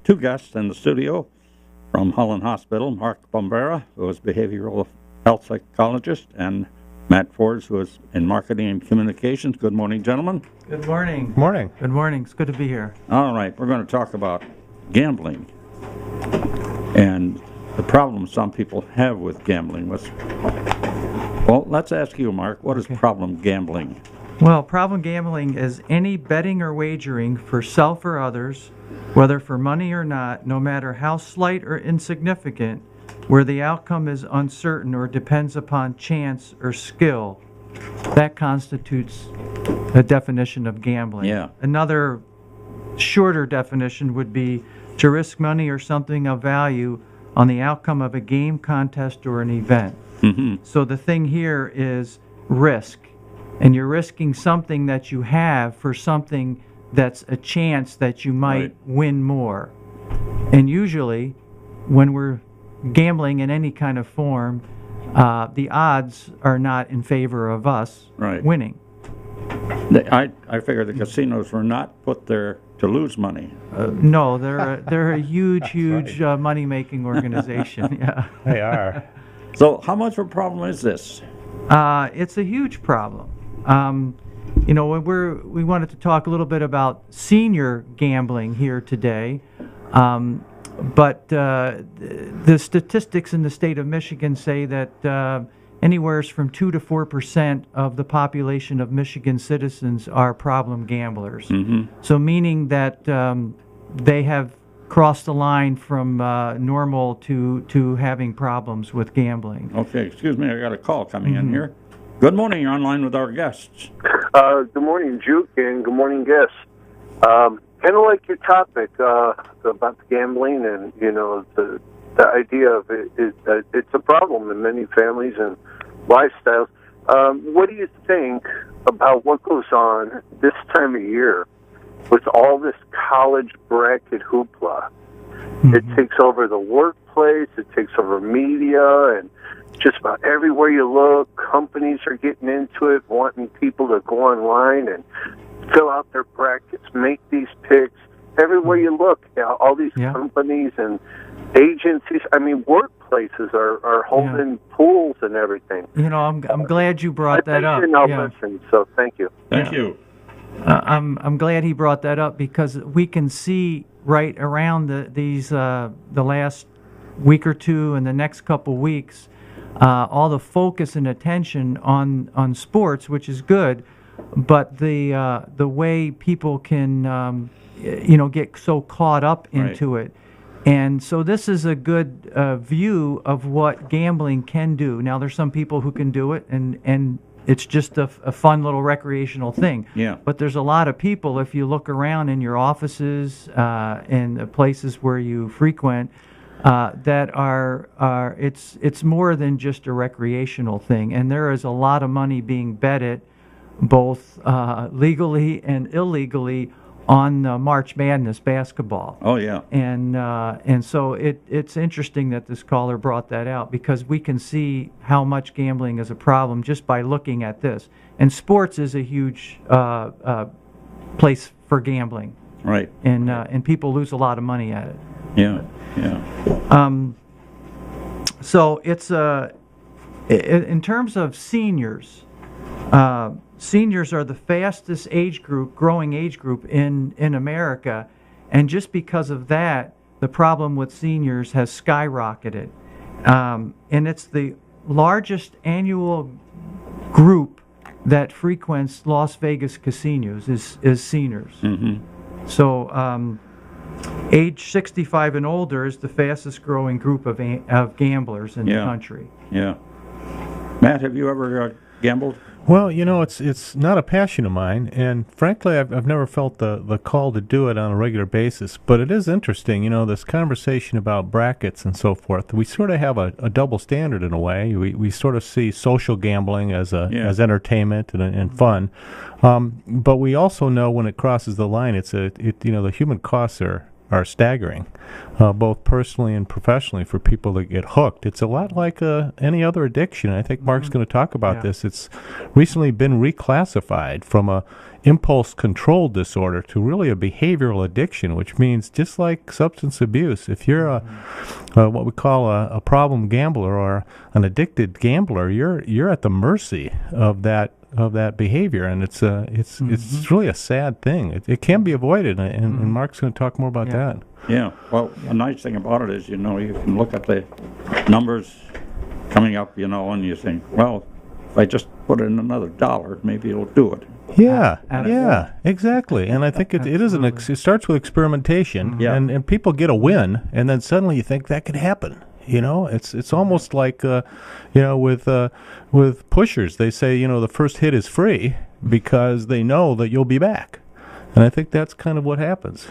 two guests in the studio from Holland Hospital, Mark Bombara, who is behavioral health psychologist, and Matt Forbes, who is in marketing and communications. Good morning, gentlemen. Good morning. Morning. Good morning. It's good to be here. All right, we're going to talk about gambling and the problem some people have with gambling. Well, let's ask you, Mark, what is problem gambling? Well, problem gambling is any betting or wagering for self or others, whether for money or not, no matter how slight or insignificant, where the outcome is uncertain or depends upon chance or skill. That constitutes a definition of gambling. Yeah. Another shorter definition would be to risk money or something of value on the outcome of a game, contest, or an event. Mm-hmm. So the thing here is risk. And you're risking something that you have for something that's a chance that you might win more. And usually, when we're gambling in any kind of form, the odds are not in favor of us winning. I figure the casinos were not put there to lose money. No, they're a huge money-making organization. Yeah, they are. So how much of a problem is this? It's a huge problem. We wanted to talk a little bit about senior gambling here today, but the statistics in the state of Michigan say that anywhere from 2 to 4% of the population of Michigan citizens are problem gamblers. Mm-hmm. So meaning that they have crossed the line from normal to having problems with gambling. Okay, excuse me, I got a call coming in here. Good morning, you're online with our guests. Good morning, Juke, and good morning, guests. Kind of like your topic about the gambling, and the idea of it is that it's a problem in many families and lifestyles. What do you think about what goes on this time of year with all this college bracket hoopla? Mm-hmm. It takes over the workplace, it takes over media, and just about everywhere you look, companies are getting into it, wanting people to go online and fill out their brackets, make these picks. Everywhere you look, all these companies and agencies, workplaces are holding pools and everything. I'm glad you brought that up. Listen, so thank you. Thank you. I'm glad he brought that up because we can see right around the last week or two and the next couple weeks, all the focus and attention on sports, which is good, but the way people can get so caught up into it. And so this is a good view of what gambling can do. Now, there's some people who can do it, and it's just a fun little recreational thing. Yeah. But there's a lot of people, if you look around in your offices and the places where you frequent, that are it's more than just a recreational thing. And there is a lot of money being betted, both legally and illegally, on March Madness basketball. Oh, yeah. And so it's interesting that this caller brought that out because we can see how much gambling is a problem just by looking at this. And sports is a huge place for gambling. Right. And people lose a lot of money at it. Yeah. So it's in terms of seniors. Seniors are the fastest growing age group in America, and just because of that, the problem with seniors has skyrocketed. And it's the largest annual group that frequents Las Vegas casinos is seniors. Mm-hmm. So age 65 and older is the fastest growing group of gamblers in the country. Yeah. Matt, have you ever gambled? Well, it's not a passion of mine, and frankly, I've never felt the call to do it on a regular basis. But it is interesting, this conversation about brackets and so forth. We sort of have a double standard in a way. We sort of see social gambling as as entertainment and fun, but we also know when it crosses the line, the human costs are are staggering, both personally and professionally for people that get hooked. It's a lot like any other addiction. I think Mark's going to talk about this. It's recently been reclassified from a impulse control disorder to really a behavioral addiction, which means just like substance abuse, if you're what we call a problem gambler or an addicted gambler, you're at the mercy of that behavior, and it's really a sad thing. It can be avoided, and Mark's going to talk more about that. Yeah, well, the nice thing about it is, you can look at the numbers coming up, and you think, well, if I just put in another $1, maybe it'll do it. Yeah, exactly. And I think it starts with experimentation, and people get a win, and then suddenly you think that could happen. It's almost like with pushers, they say the first hit is free because they know that you'll be back, and I think that's kind of what happens.